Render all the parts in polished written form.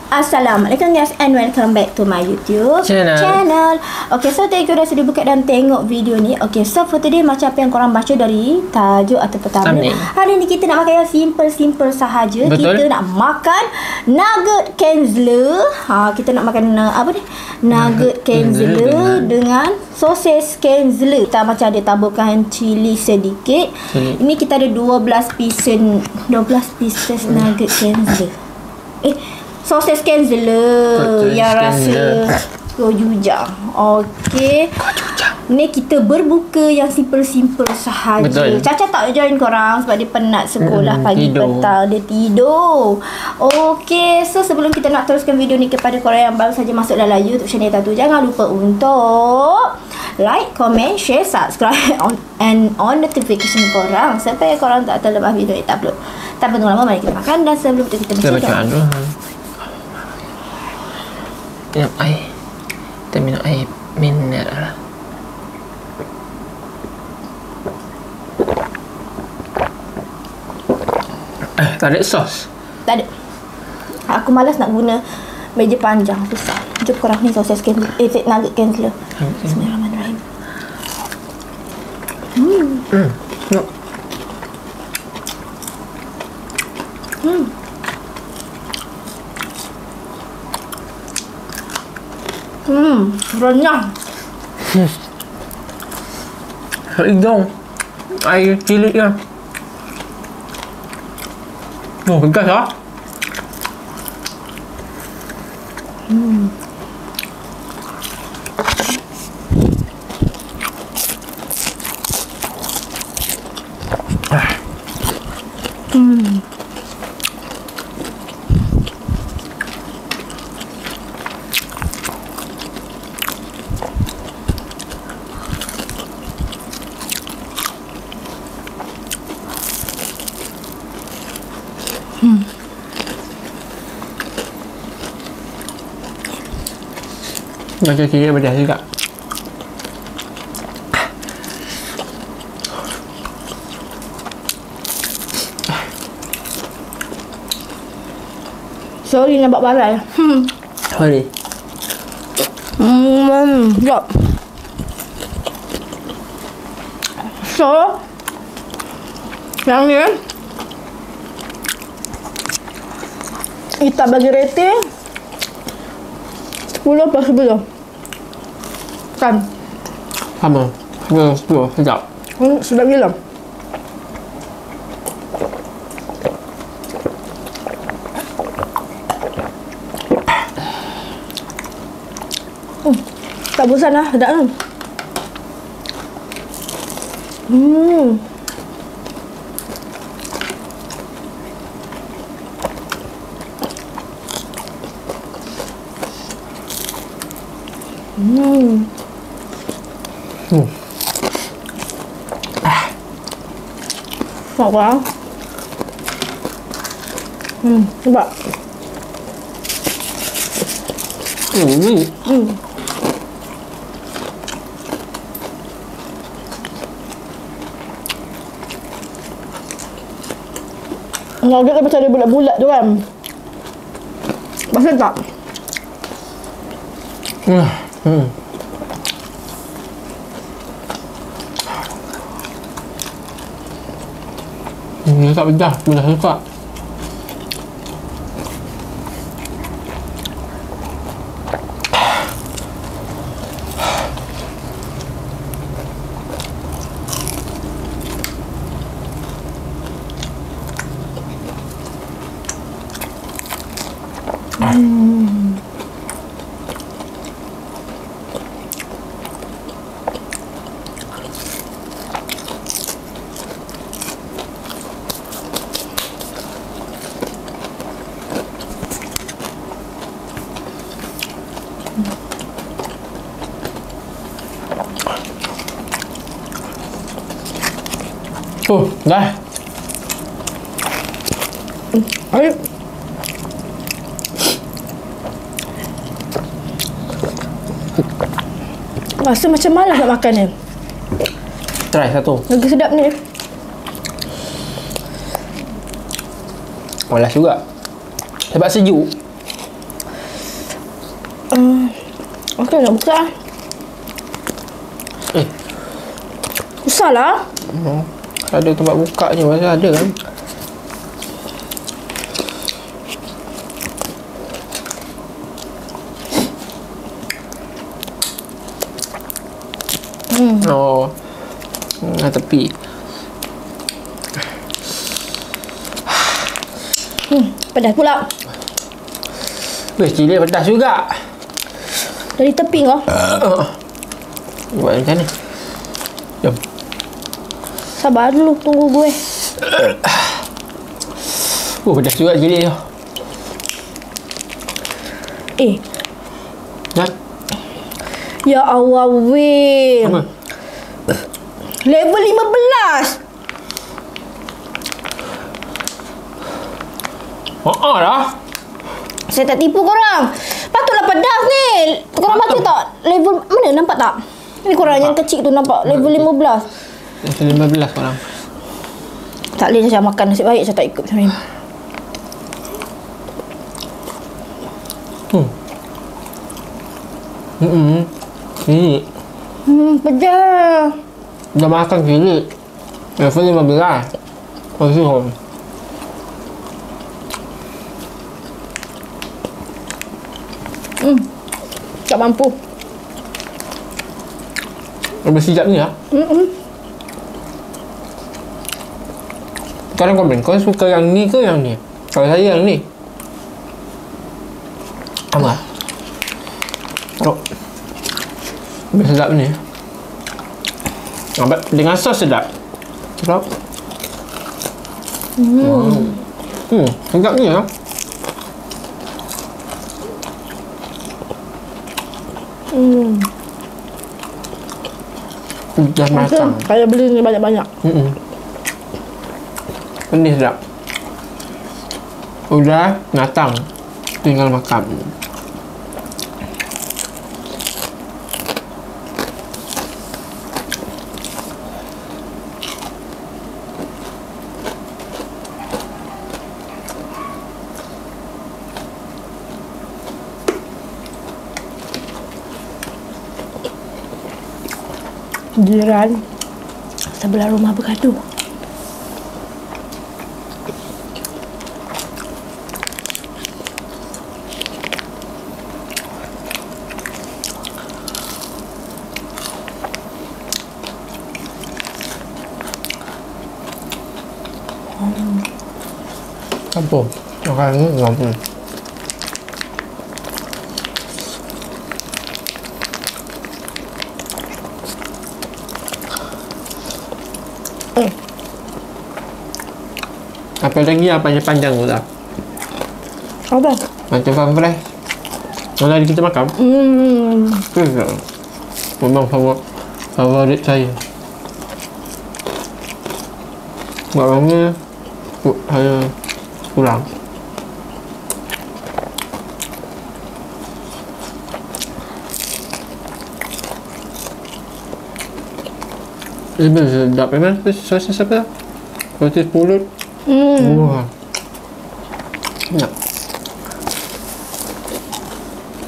Assalamualaikum guys, and welcome back to my YouTube channel. Okay, so thank you dah sudah buka dan tengok video ni. Okay, so for today macam apa yang korang baca dari tajuk atau thumbnail, hari ni kita nak makan yang simple sahaja. Betul. Kita nak makan nugget Kenzler. Kita nak makan apa ni? Nugget Kenzler dengan sosis Kenzler. Kita macam ada taburkan cili sedikit. Ini kita ada 12 pieces nugget Kenzler. Sosis Kenzler yang rasa gojujang. Okey. Ni kita berbuka yang simple sahaja. Betul. Caca tak join korang sebab dia penat sekolah pagi petang. Dia tidur. Okey. So sebelum kita nak teruskan video ni kepada korang yang baru saja masuk dalam YouTube channel Tatu, jangan lupa untuk like, comment, share, subscribe and on notification korang supaya korang tak terlepas video kita upload. Tak tunggu lama, mari kita makan. Dan sebelum itu kita bercakap dulu. Minum air. Kita minum air mineral. Tak ada sos? Tak ada. Aku malas nak guna meja panjang. Susah. Jom korang ni sosis Kenzler. Nugget Kenzler. Bismillahirrahmanirrahim. Renyah. Hidung air cili kan. Oh, pedas lah. Macam cili pedas juga. Sorry nampak barai. Sorry. Sekejap. So yang ni kita bagi rating 10/10. Kan? Sama. 10/10. Sekejap. Sedap gila. Tak bosan lah. Sedap kan? Ngọt quá. Coba. Nugget macam ada bulat-bulat tu kan. Masak tak? Ini tak pedas, pedas suka. Dah. Ayo. Rasa macam malas nak makan ni. Try satu. Lagi sedap ni. Malas juga. Sebab sejuk. Tu nak buka. Susah lah. Ada tempat buka je. Masa ada kan. Oh. Tepi. Pedas pula. Weh, cili pedas juga. Dari tepi kau. Buat macam ni. Jom. Sabar dulu, tunggu gue. Pedas juga cili tu. Dah. Ya Allah, weh. Apa? Level 15. Lah. Saya tak tipu korang. Patutlah pedas ni. Korang baca tak? Level mana, nampak tak? Ni korang yang kecil tu nampak. Level 15. Level 15 korang. Tak boleh saya makan. Nasib baik saya tak ikut macam ni. Cili. Pedas. Dah makan cili. Level 15. Kau Tak mampu. lebih sedap ni lah. Sekarang komen, kau suka yang ni ke yang ni? Kalau saya yang ni. Sama. Oh. Lebih sedap ni. Dengan sos sedap. Sedap. Sedap ni lah. Dah matang. Saya beli ni banyak-banyak. Ini sedap. Udah matang. Tinggal makan. Jiran sebelah rumah bergaduh. Apa? Makan ni apa? Apa lagi yang panjang-panjang tu tak? Apa? Macam french. Yang tadi kita makan. Memang favorit saya. Buat lama saya pulang. Ini sedap memang. Sosis apa? Sosis pulut. Wah. Enak.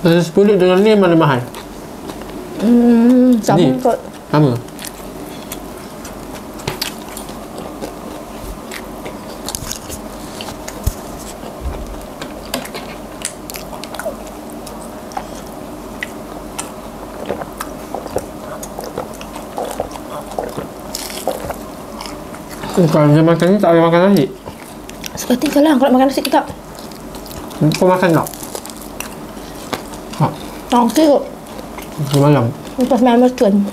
Sosis pulut dengan ni mana mahal? Sama kot. Sama. Kalau dia makan ni tak boleh makan nasi. Suka tinggal lah kalau nak makan nasi ke tak? Kau makan tak? Okey kot. Semalam. Lepas main American.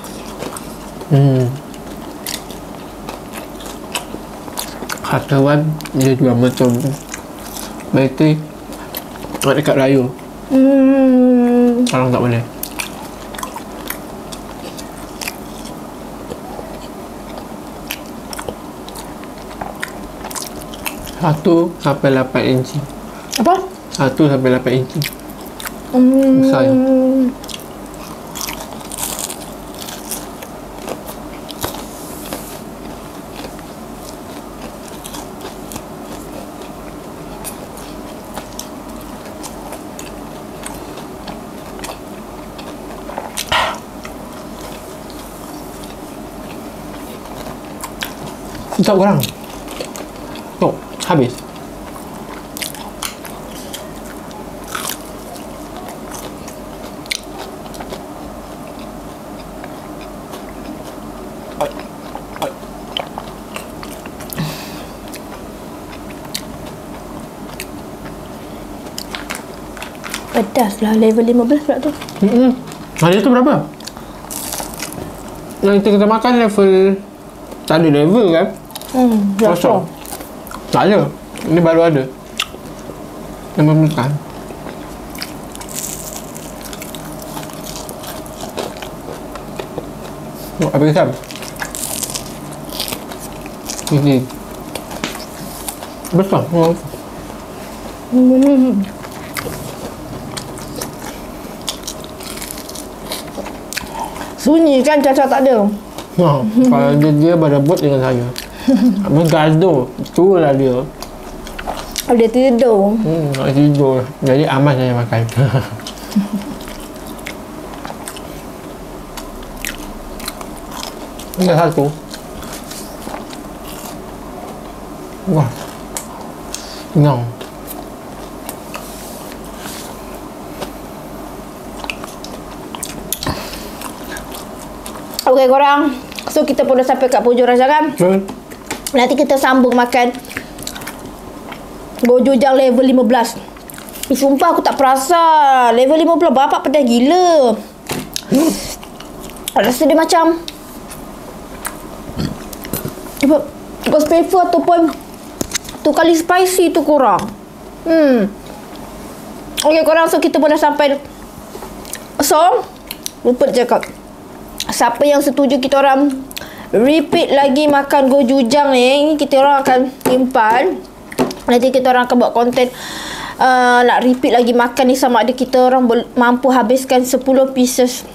Kata Wan, dia jual macam bateri dekat raya. Sekarang tak boleh. Satu sampai 8 inci. Apa? 1 sampai 8 inci. Besar. Tak kurang. Tuh, habis. Pedas lah level 15 pula tu. Hari tu berapa? Yang kita makan level, tak ada level kan? Kosong. Tak ada. Ini baru ada. Nama makan. Habis kan? Ini besar. Sunyi kan, Caca tak ada. Kalau dia berebut dengan saya. Abang gaduh. Itulah dia. Dia tidur. Nak tidur. Jadi aman saya makan. Ini satu. Wah. Kenyang. Okey korang. So kita pun dah sampai kat Pujuk Raja kan? Nanti kita sambung makan gojujang level 15. Sumpah aku tak perasan. Level 15 bapak pedas gila. Rasa dia macam ghost pepper ataupun tu kali spicy tu kurang. Okey korang, so kita pun dah sampai. So lupa cakap, siapa yang setuju kita orang repeat lagi makan gojujang ni, kita orang akan simpan. Nanti kita orang akan buat konten nak repeat lagi makan ni, sama ada kita orang mampu habiskan 10 pieces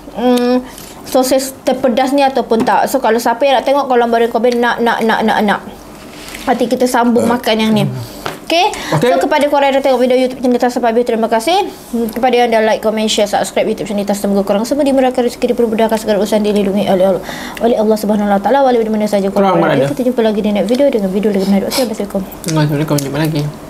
sosis terpedas ni ataupun tak. So kalau siapa yang nak tengok, kalau beri komen nak. Nanti kita sambung makan yang ni. Okay. So kepada korang yang dah tengok video YouTube channel Nita sampai habis, terima kasih. Kepada yang dah like, comment, share, subscribe YouTube channel Nita, semoga korang semua dimurahkan rezeki, dipermudahkan segala urusan, dilindungi oleh Allah Subhanahu Wa Taala. Walau di mana saja korang berada. Kita jumpa lagi di next video dengan video lagi menarik. Assalamualaikum. Assalamualaikum. Jumpa lagi.